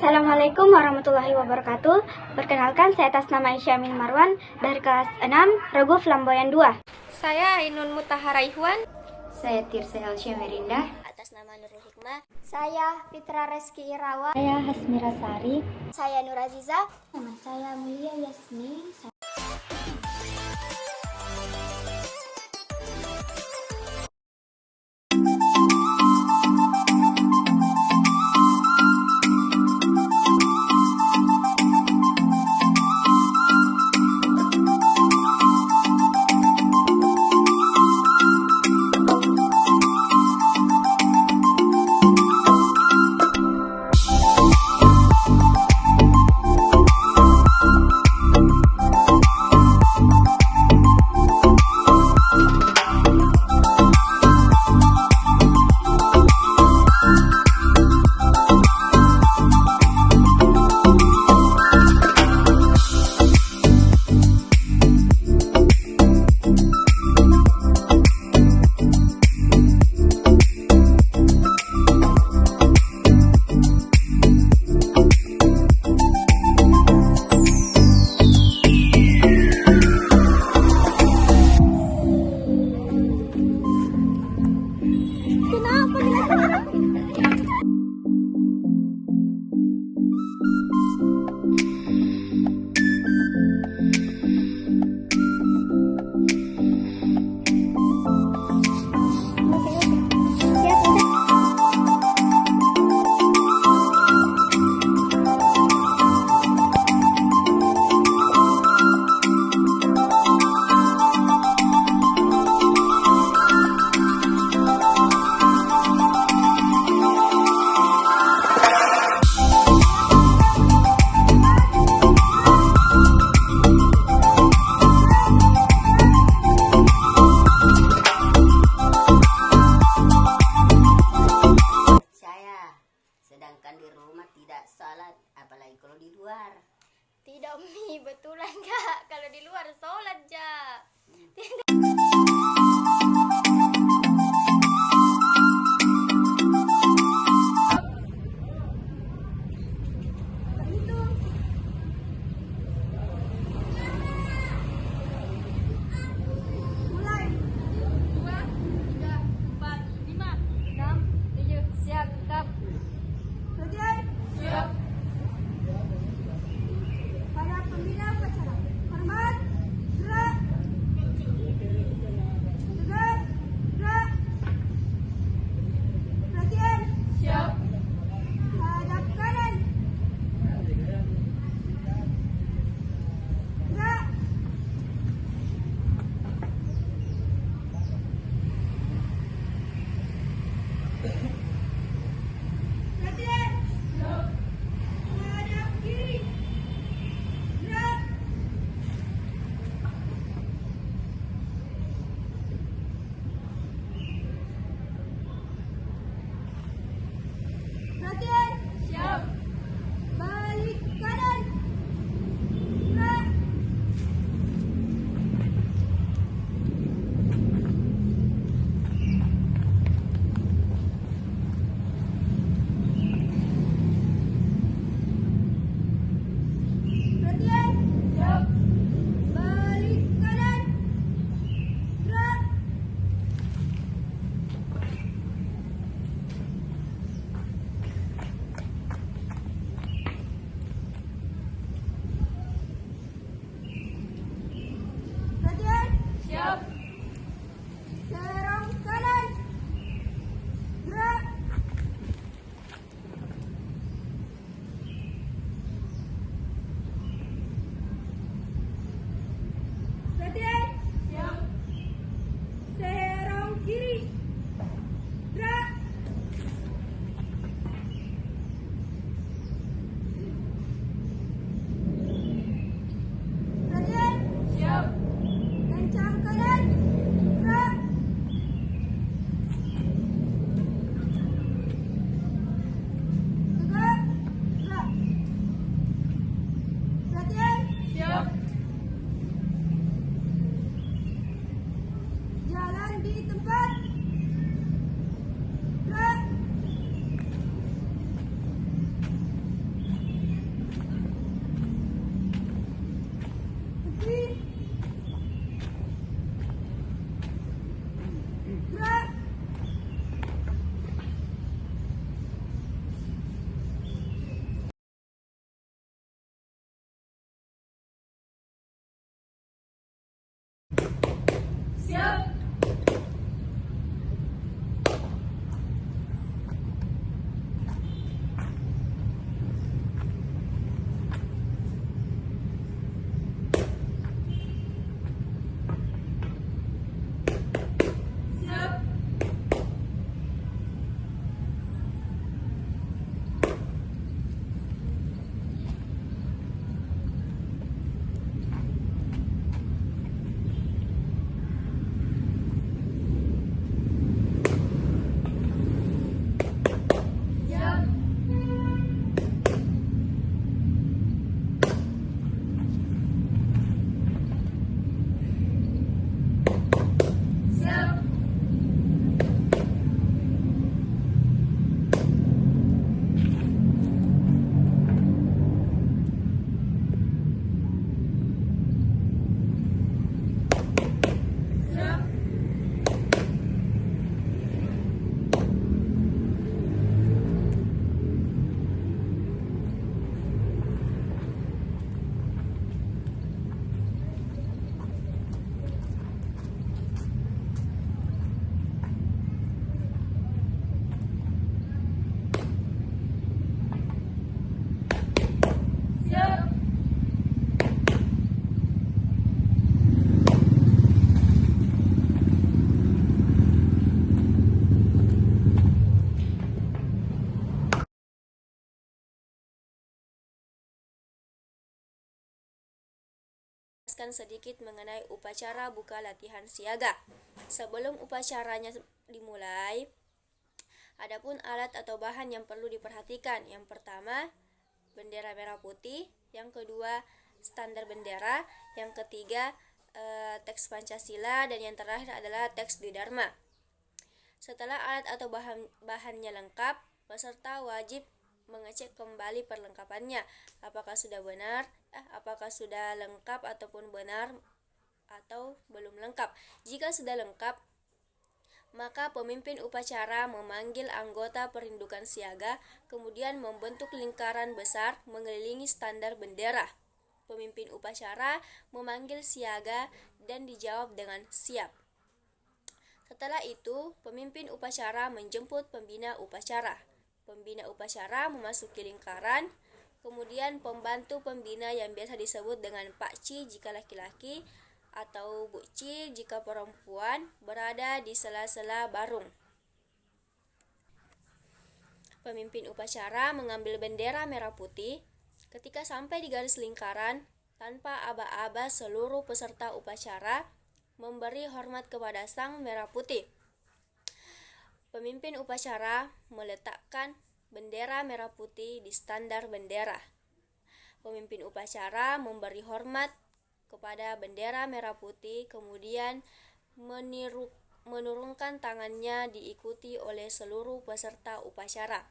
Assalamualaikum warahmatullahi wabarakatuh. Perkenalkan, saya atas nama Isyamin Marwan dari kelas 6 Regu Flamboyan 2. Saya Ainun Mutahara Ihwan. Saya Tirsa Elsya Merinda. Atas nama Nurul Hikmah. Saya Fitra Reski Irawan. Saya Hasmira Sari. Saya Nur Aziza. Nama saya Mulia Yasmin. Sedangkan di rumah tidak sholat, apalagi kalau di luar. Tidak, Mi, betulan Kak. Kalau di luar sholat ja. menjelaskan sedikit mengenai upacara buka latihan siaga. Sebelum upacaranya dimulai, adapun alat atau bahan yang perlu diperhatikan. Yang pertama, bendera merah putih. Yang kedua, standar bendera. Yang ketiga, teks Pancasila. Dan yang terakhir adalah teks Dharma. Setelah alat atau bahannya lengkap, peserta wajib mengecek kembali perlengkapannya, apakah sudah lengkap ataupun benar atau belum lengkap. Jika sudah lengkap, maka pemimpin upacara memanggil anggota perindukan siaga, kemudian membentuk lingkaran besar mengelilingi standar bendera. Pemimpin upacara memanggil siaga dan dijawab dengan siap. Setelah itu, pemimpin upacara menjemput pembina upacara. Pembina upacara memasuki lingkaran, kemudian pembantu pembina yang biasa disebut dengan Pak Ci jika laki-laki atau Bu Ci jika perempuan berada di sela-sela barung. Pemimpin upacara mengambil bendera merah putih. Ketika sampai di garis lingkaran, tanpa aba-aba seluruh peserta upacara memberi hormat kepada sang merah putih. Pemimpin upacara meletakkan bendera merah putih di standar bendera. Pemimpin upacara memberi hormat kepada bendera merah putih, kemudian menurunkan tangannya diikuti oleh seluruh peserta upacara.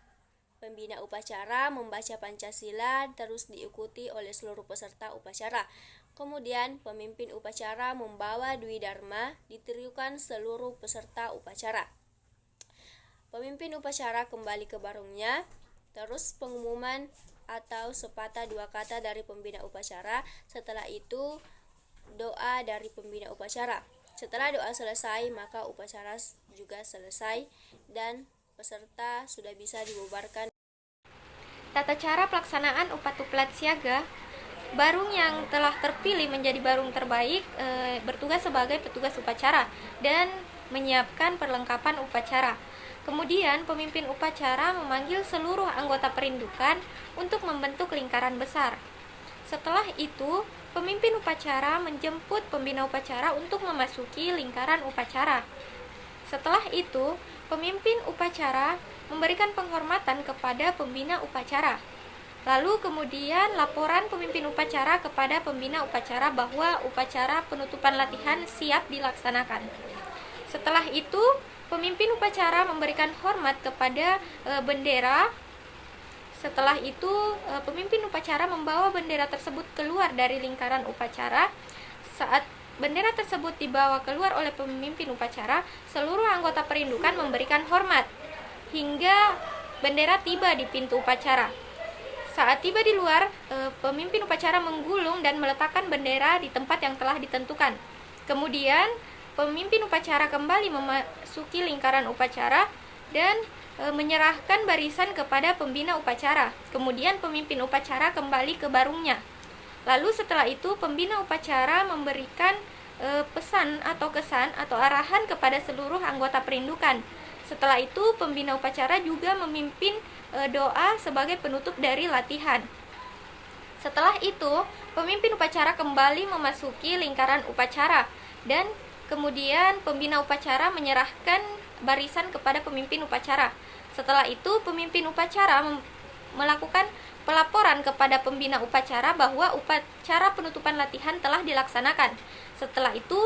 Pembina upacara membaca Pancasila terus diikuti oleh seluruh peserta upacara. Kemudian pemimpin upacara membawa Dwi Dharma ditirukan seluruh peserta upacara. Pemimpin upacara kembali ke barungnya, terus pengumuman atau sepatah dua kata dari pembina upacara. Setelah itu, doa dari pembina upacara. Setelah doa selesai, maka upacara juga selesai dan peserta sudah bisa dibubarkan. Tata cara pelaksanaan upatuplat siaga. Barung yang telah terpilih menjadi barung terbaik bertugas sebagai petugas upacara dan menyiapkan perlengkapan upacara. Kemudian pemimpin upacara memanggil seluruh anggota perindukan untuk membentuk lingkaran besar. Setelah itu, pemimpin upacara menjemput pembina upacara untuk memasuki lingkaran upacara. Setelah itu, pemimpin upacara memberikan penghormatan kepada pembina upacara. Lalu kemudian laporan pemimpin upacara kepada pembina upacara bahwa upacara penutupan latihan siap dilaksanakan. Setelah itu, pemimpin upacara memberikan hormat kepada bendera. Setelah itu, pemimpin upacara membawa bendera tersebut keluar dari lingkaran upacara. Saat bendera tersebut dibawa keluar oleh pemimpin upacara, seluruh anggota perindukan memberikan hormat hingga bendera tiba di pintu upacara. Saat tiba di luar, pemimpin upacara menggulung dan meletakkan bendera di tempat yang telah ditentukan. Kemudian, pemimpin upacara kembali memasuki lingkaran upacara dan menyerahkan barisan kepada pembina upacara. Kemudian pemimpin upacara kembali ke barungnya. Lalu setelah itu pembina upacara memberikan pesan atau kesan atau arahan kepada seluruh anggota perindukan. Setelah itu pembina upacara juga memimpin doa sebagai penutup dari latihan. Setelah itu pemimpin upacara kembali memasuki lingkaran upacara dan kemudian pembina upacara menyerahkan barisan kepada pemimpin upacara. Setelah itu pemimpin upacara melakukan pelaporan kepada pembina upacara bahwa upacara penutupan latihan telah dilaksanakan. Setelah itu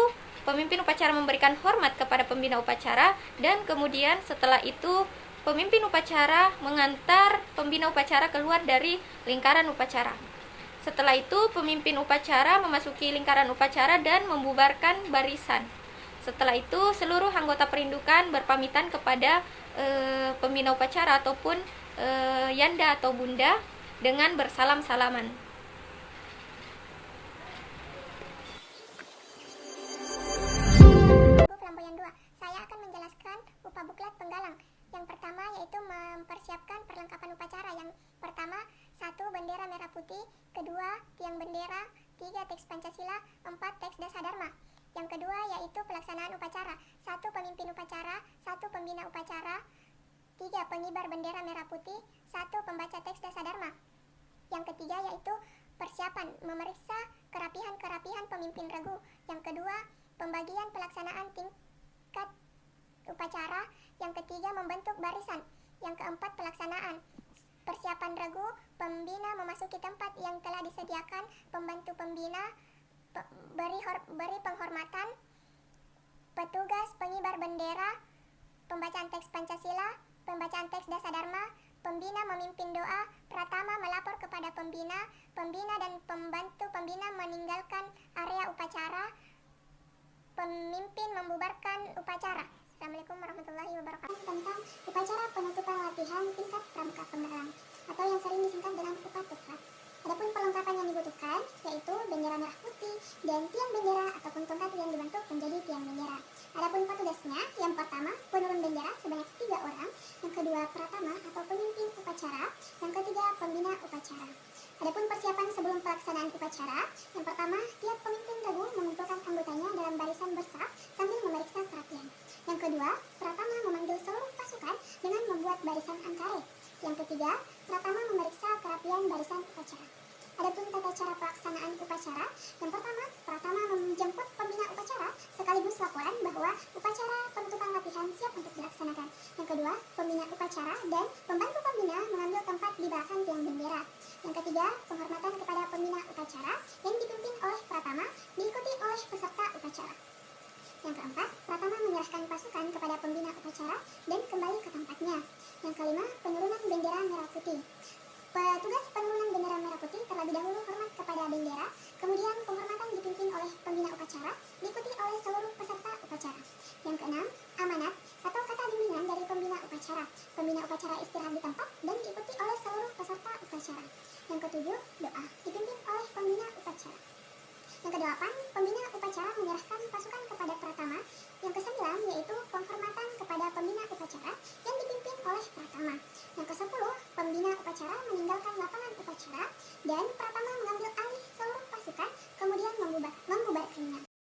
pemimpin upacara memberikan hormat kepada pembina upacara dan kemudian setelah itu pemimpin upacara mengantar pembina upacara keluar dari lingkaran upacara. Setelah itu pemimpin upacara memasuki lingkaran upacara dan membubarkan barisan. Setelah itu seluruh anggota perindukan berpamitan kepada pembina upacara ataupun yanda atau bunda dengan bersalam-salaman. Flamboyan 2. Saya akan menjelaskan upabuklat penggalang. Yang pertama yaitu mempersiapkan perlengkapan upacara. Yang pertama, 1. Bendera merah putih. 2. Tiang bendera. 3. Teks Pancasila. 4. Teks Dasar Dharma. Yang kedua yaitu pelaksanaan upacara. 1. Pemimpin upacara. 1. Pembina upacara. 3. Pengibar bendera merah putih. 1. Pembaca teks Dasar Dharma. Yang ketiga yaitu persiapan memeriksa kerapihan pemimpin regu. Yang kedua, pembagian pelaksanaan tingkat upacara. Yang ketiga, membentuk barisan. Yang keempat, pelaksanaan persiapan regu. Pembina memasuki tempat yang telah disediakan. Pembantu pembina beri penghormatan. Petugas pengibar bendera. Pembacaan teks Pancasila. Pembacaan teks Dasadharma. Pembina memimpin doa. Pratama melapor kepada pembina. Pembina dan pembantu pembina meninggalkan area upacara. Pemimpin membubarkan upacara. Assalamualaikum warahmatullahi wabarakatuh. Tentang upacara penutupan latihan tingkat pramuka penggerak atau yang sering disingkat dengan upatukar. Adapun perlengkapan yang dibutuhkan yaitu bendera merah putih dan tiang bendera ataupun tongkat yang dibentuk menjadi tiang bendera. Adapun petugasnya, yang pertama penurun bendera sebanyak 3 orang, yang kedua pratama atau pemimpin upacara, yang ketiga pembina upacara. Adapun persiapan sebelum pelaksanaan upacara, yang pertama tiap pemimpin regu mengumpulkan anggotanya dalam barisan bersaf sambil memeriksa kerapian. Yang kedua, pratama memanggil seluruh pasukan dengan membuat barisan angkare. Yang ketiga, pratama memeriksa kerapian barisan upacara. Adapun tata cara pelaksanaan upacara, yang pertama, pratama menjemput pembina upacara sekaligus laporan bahwa upacara penutupan latihan siap untuk dilaksanakan. Yang kedua, pembina upacara dan pembantu pembina mengambil tempat di belakang tiang bendera. Yang ketiga, penghormatan kepada pembina upacara yang dipimpin oleh pratama diikuti oleh peserta upacara. Yang keempat, pratama menyerahkan pasukan kepada pembina upacara dan kembali ke tempatnya. Yang kelima, penurunan bendera merah putih. Petugas penurunan bendera merah putih terlebih dahulu hormat kepada bendera, kemudian penghormatan dipimpin oleh pembina upacara, diikuti oleh seluruh peserta upacara. Yang keenam, amanat atau kata bimbingan dari pembina upacara. Pembina upacara istirahat di tempat dan diikuti oleh seluruh peserta upacara. Yang ketujuh, doa dipimpin oleh pembina upacara. Yang kedelapan, pembina upacara menyerahkan pasukan kepada pratama. Yang kesembilan, yaitu penghormatan kepada pembina upacara yang dipimpin oleh pratama. Yang kesepuluh, pembina upacara meninggalkan lapangan upacara dan pratama mengambil alih seluruh pasukan kemudian membubarkannya.